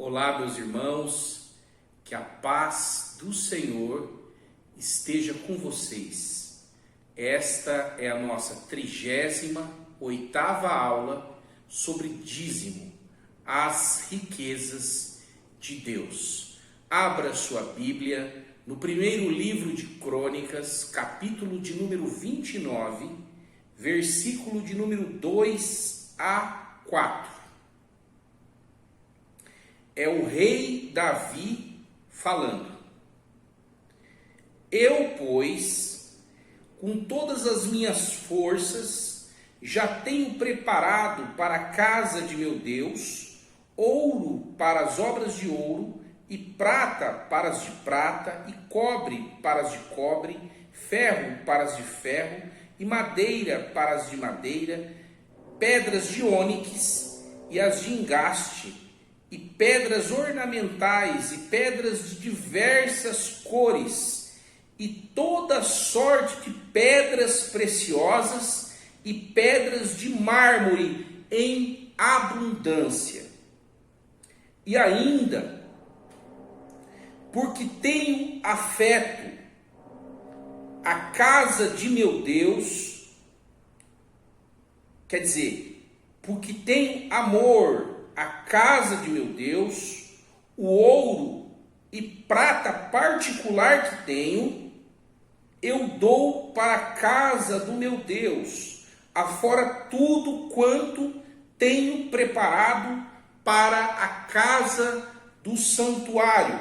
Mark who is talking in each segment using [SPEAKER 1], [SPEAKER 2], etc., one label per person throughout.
[SPEAKER 1] Olá, meus irmãos, que a paz do Senhor esteja com vocês. Esta é a nossa 38ª aula sobre dízimo, as riquezas de Deus. Abra sua Bíblia no primeiro livro de Crônicas, capítulo de número 29, versículo de número 2 a 4. É o rei Davi falando. Eu, pois, com todas as minhas forças, já tenho preparado para a casa de meu Deus, ouro para as obras de ouro, e prata para as de prata, e cobre para as de cobre, ferro para as de ferro, e madeira para as de madeira, pedras de ônix e as de engaste, e pedras ornamentais, e pedras de diversas cores, e toda sorte de pedras preciosas, e pedras de mármore em abundância. E ainda, porque tenho afeto a casa de meu Deus, quer dizer, porque tenho amor a casa de meu Deus, o ouro e prata particular que tenho, eu dou para a casa do meu Deus, afora tudo quanto tenho preparado para a casa do santuário.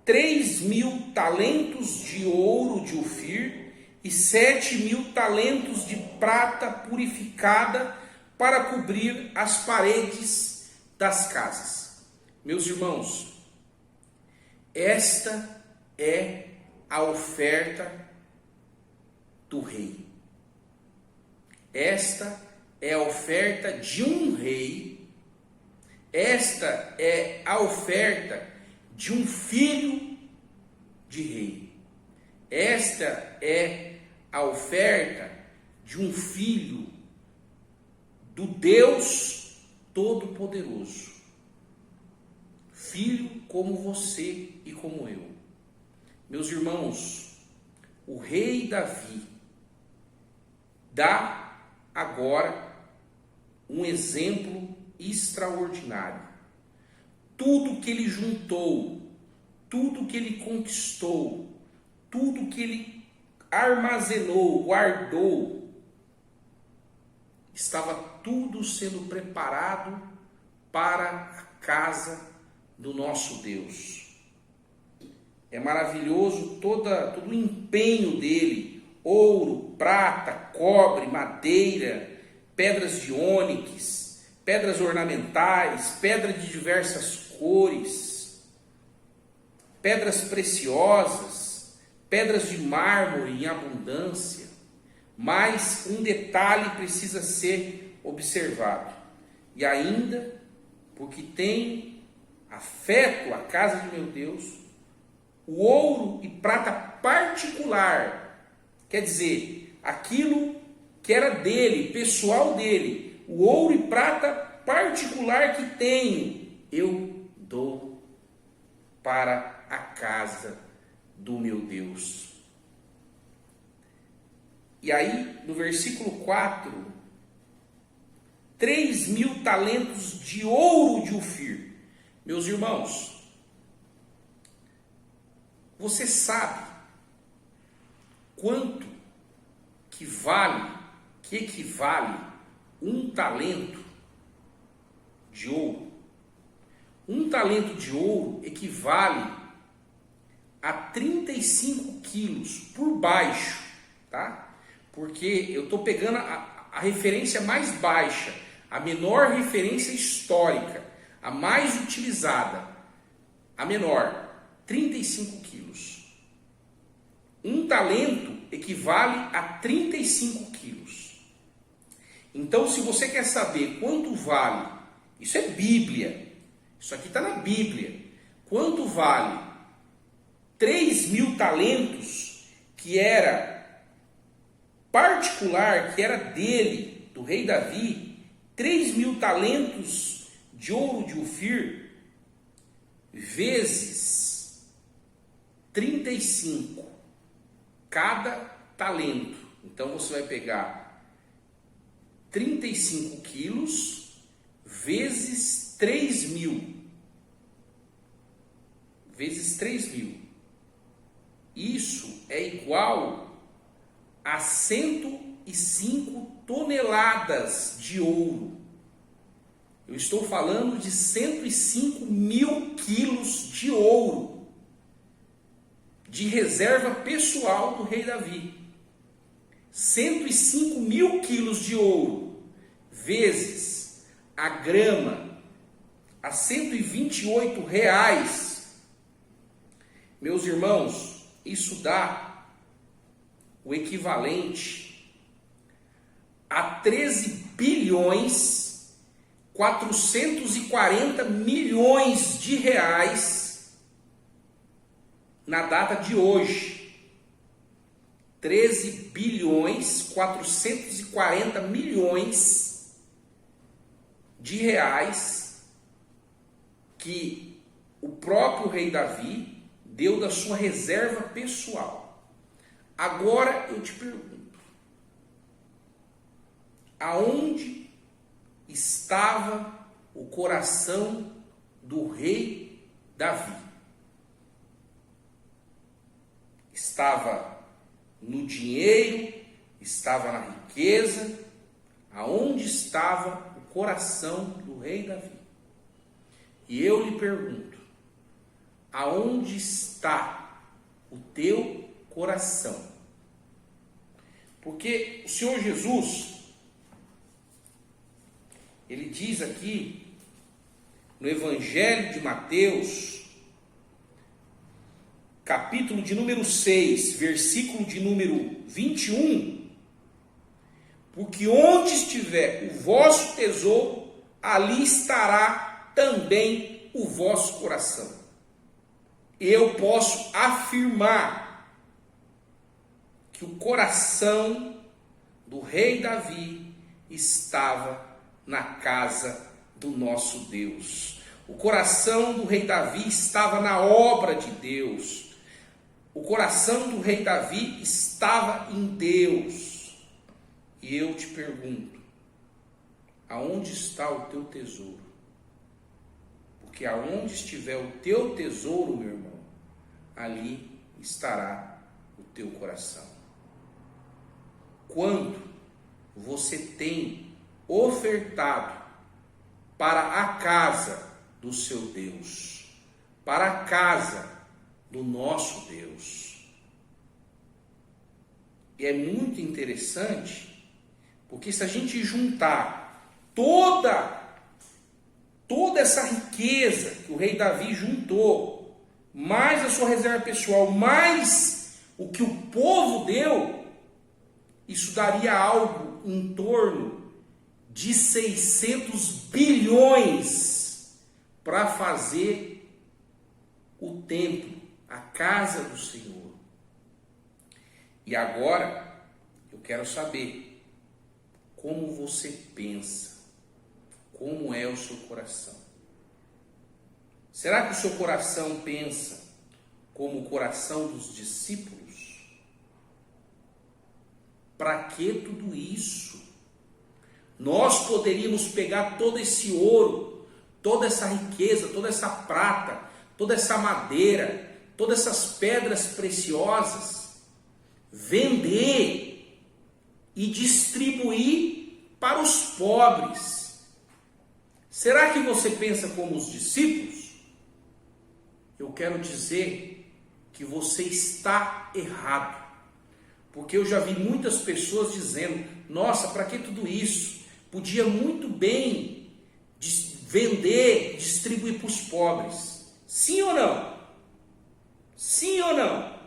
[SPEAKER 1] 3.000 talentos de ouro de Ofir e 7.000 talentos de prata purificada para cobrir as paredes das casas. Meus irmãos, esta é a oferta do rei. Esta é a oferta de um rei. Esta é a oferta de um filho de rei. Esta é a oferta de um filho do Deus Todo-Poderoso. Filho como você e como eu. Meus irmãos, o rei Davi dá agora um exemplo extraordinário. Tudo que ele juntou, tudo que ele conquistou, tudo que ele armazenou, guardou, estava tudo sendo preparado para a casa do nosso Deus. É maravilhoso todo o empenho dele: ouro, prata, cobre, madeira, pedras de ônix, pedras ornamentais, pedras de diversas cores, pedras preciosas, pedras de mármore em abundância. Mas um detalhe precisa ser observado. E ainda, porque tenho afeto à casa de meu Deus, o ouro e prata particular, quer dizer, aquilo que era dele, pessoal dele, o ouro e prata particular que tenho, eu dou para a casa do meu Deus. E aí, no versículo 4, 3.000 talentos de ouro de Ofir. Meus irmãos, você sabe quanto que equivale um talento de ouro? Um talento de ouro equivale a 35 quilos por baixo, tá? Porque eu estou pegando a referência mais baixa, a menor referência histórica, a mais utilizada, a menor, 35 quilos. Um talento equivale a 35 quilos. Então, se você quer saber quanto vale, isso é Bíblia, isso aqui está na Bíblia, quanto vale 3.000 talentos, que era particular, que era dele, do rei Davi, 3.000 talentos de ouro de Ofir vezes 35 cada talento. Então você vai pegar 35 quilos vezes 3.000. Vezes 3.000. Isso é igual a 105 toneladas de ouro. Eu estou falando de 105 mil quilos de ouro, de reserva pessoal do rei Davi. 105 mil quilos de ouro, vezes a grama, a R$128. Meus irmãos, isso dá o equivalente a 13 bilhões 440 milhões de reais na data de hoje. 13 bilhões 440 milhões de reais que o próprio rei Davi deu da sua reserva pessoal. Agora eu te pergunto, aonde estava o coração do rei Davi? Estava no dinheiro? Estava na riqueza? Aonde estava o coração do rei Davi? E eu lhe pergunto, aonde está o teu coração? Porque o Senhor Jesus, ele diz aqui no Evangelho de Mateus, capítulo de número 6, versículo de número 21, porque onde estiver o vosso tesouro, ali estará também o vosso coração. Eu posso afirmar que o coração do rei Davi estava na casa do nosso Deus. O coração do rei Davi estava na obra de Deus. O coração do rei Davi estava em Deus. E eu te pergunto, aonde está o teu tesouro? Porque aonde estiver o teu tesouro, meu irmão, ali estará o teu coração. Quando você tem ofertado para a casa do seu Deus, para a casa do nosso Deus. E é muito interessante, porque se a gente juntar toda essa riqueza que o rei Davi juntou, mais a sua reserva pessoal, mais o que o povo deu, isso daria algo em torno de 600 bilhões para fazer o templo, a casa do Senhor. E agora eu quero saber como você pensa, como é o seu coração. Será que o seu coração pensa como o coração dos discípulos? Para que tudo isso? Nós poderíamos pegar todo esse ouro, toda essa riqueza, toda essa prata, toda essa madeira, todas essas pedras preciosas, vender e distribuir para os pobres. Será que você pensa como os discípulos? Eu quero dizer que você está errado. Porque eu já vi muitas pessoas dizendo, nossa, para que tudo isso? Podia muito bem vender, distribuir para os pobres. Sim ou não? Sim ou não?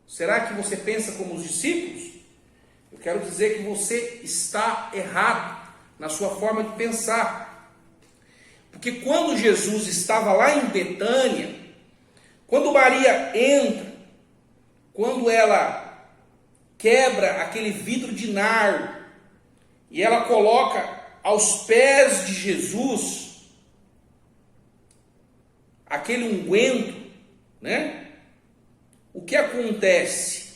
[SPEAKER 1] Será que você pensa como os discípulos? Eu quero dizer que você está errado na sua forma de pensar. Porque quando Jesus estava lá em Betânia, quando Maria entra, quando ela quebra aquele vidro de nardo, e ela coloca aos pés de Jesus aquele unguento, né? O que acontece?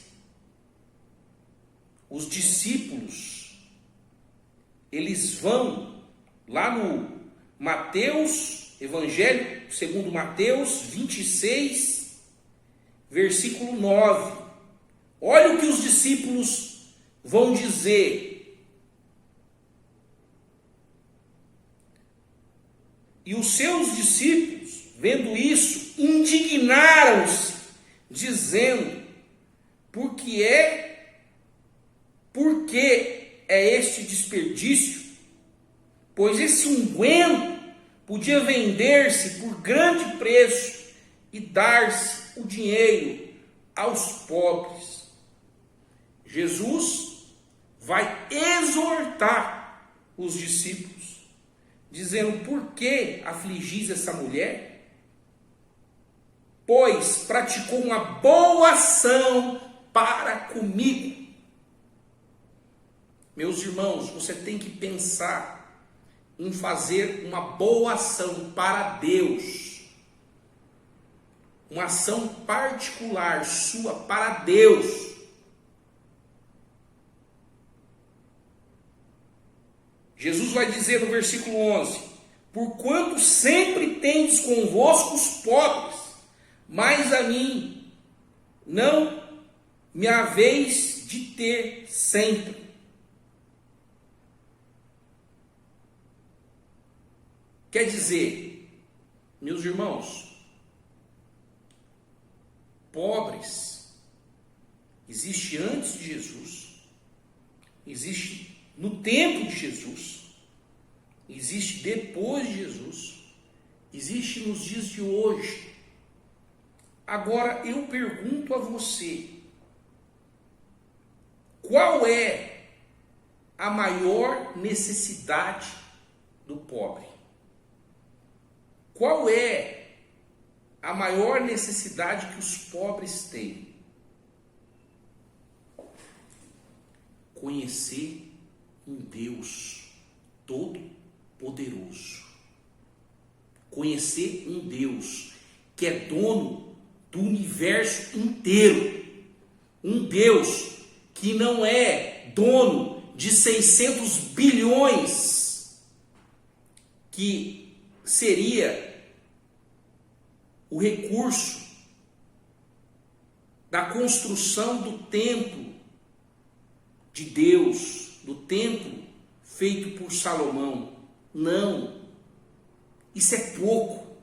[SPEAKER 1] Os discípulos, eles vão lá no Mateus, Evangelho segundo Mateus 26, versículo 9. Olha o que os discípulos vão dizer. E os seus discípulos, vendo isso, indignaram-se, dizendo: por que é este desperdício? Pois esse unguento podia vender-se por grande preço e dar-se o dinheiro aos pobres. Jesus vai exortar os discípulos, dizendo: por que afligis essa mulher? Pois praticou uma boa ação para comigo. Meus irmãos, você tem que pensar em fazer uma boa ação para Deus. Uma ação particular sua para Deus. Jesus vai dizer no versículo 11: porquanto sempre tendes convosco os pobres, mas a mim não me haveis de ter sempre. Quer dizer, meus irmãos, pobres existe antes de Jesus, existe no tempo de Jesus, existe depois de Jesus, existe nos dias de hoje. Agora eu pergunto a você: qual é a maior necessidade do pobre? Qual é a maior necessidade que os pobres têm? Conhecer um Deus todo-poderoso. Conhecer um Deus que é dono do universo inteiro. Um Deus que não é dono de 600 bilhões, que seria o recurso da construção do templo de Deus, do templo feito por Salomão. Não, isso é pouco,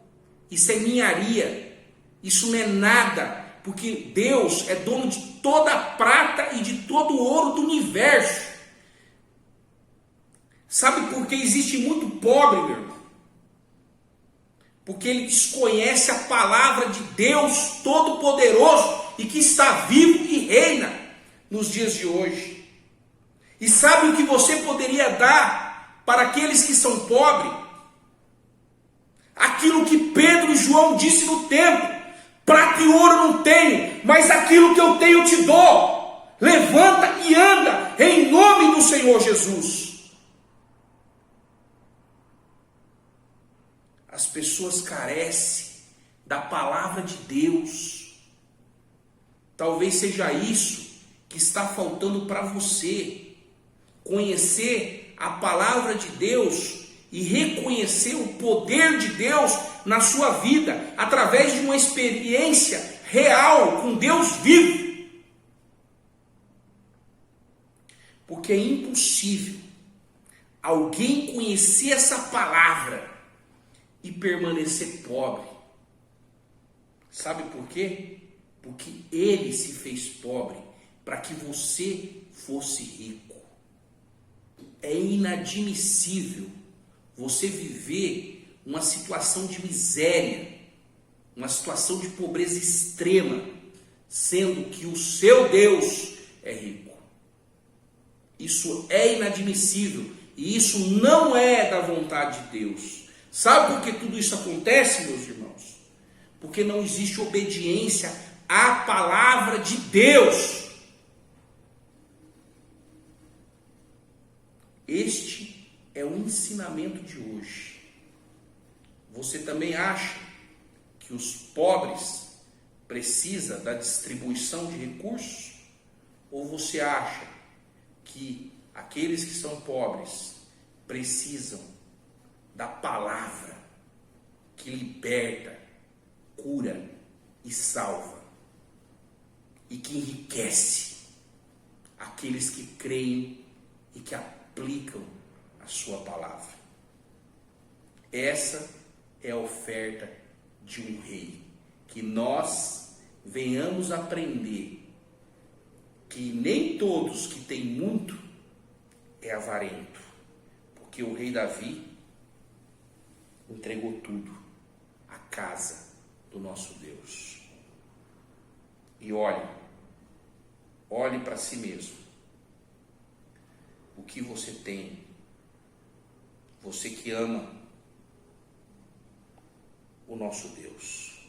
[SPEAKER 1] isso é ninharia, isso não é nada, porque Deus é dono de toda a prata e de todo o ouro do universo. Sabe por que existe muito pobre, meu irmão? Porque ele desconhece a palavra de Deus Todo-Poderoso e que está vivo e reina nos dias de hoje. E sabe o que você poderia dar para aqueles que são pobres? Aquilo que Pedro e João disse no templo: prata e ouro não tenho, mas aquilo que eu tenho te dou. Levanta e anda em nome do Senhor Jesus. As pessoas carecem da palavra de Deus. Talvez seja isso que está faltando para você. Conhecer a palavra de Deus e reconhecer o poder de Deus na sua vida, através de uma experiência real com Deus vivo. Porque é impossível alguém conhecer essa palavra e permanecer pobre. Sabe por quê? Porque ele se fez pobre para que você fosse rico. É inadmissível você viver uma situação de miséria, uma situação de pobreza extrema, sendo que o seu Deus é rico. Isso é inadmissível e isso não é da vontade de Deus. Sabe por que tudo isso acontece, meus irmãos? Porque não existe obediência à palavra de Deus. Este é o ensinamento de hoje. Você também acha que os pobres precisam da distribuição de recursos? Ou você acha que aqueles que são pobres precisam da palavra que liberta, cura e salva e que enriquece aqueles que creem e que aplicam a sua palavra? Essa é a oferta de um rei. Que nós venhamos aprender que nem todos que têm muito é avarento, porque o rei Davi entregou tudo à casa do nosso Deus. E olhe para si mesmo. O que você tem? Você que ama o nosso Deus.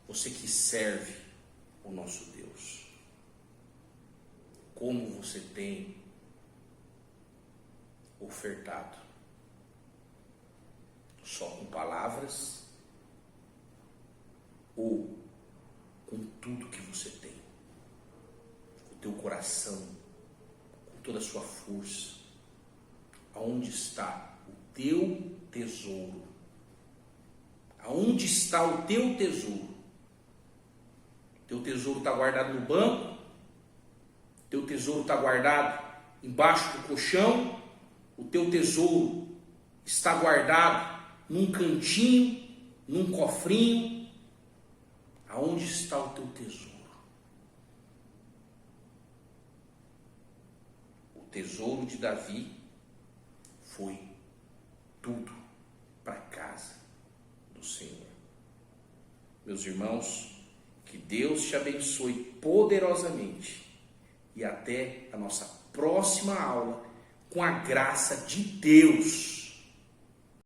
[SPEAKER 1] Você que serve o nosso Deus. Como você tem ofertado? Só com palavras ou com tudo que você tem? Com o teu coração, com toda a sua força. Aonde está o teu tesouro? Aonde está o teu tesouro? Teu tesouro está guardado no banco? Teu tesouro está guardado embaixo do colchão? O teu tesouro está guardado num cantinho, num cofrinho? Aonde está o teu tesouro? O tesouro de Davi foi tudo para a casa do Senhor. Meus irmãos, que Deus te abençoe poderosamente e até a nossa próxima aula, com a graça de Deus.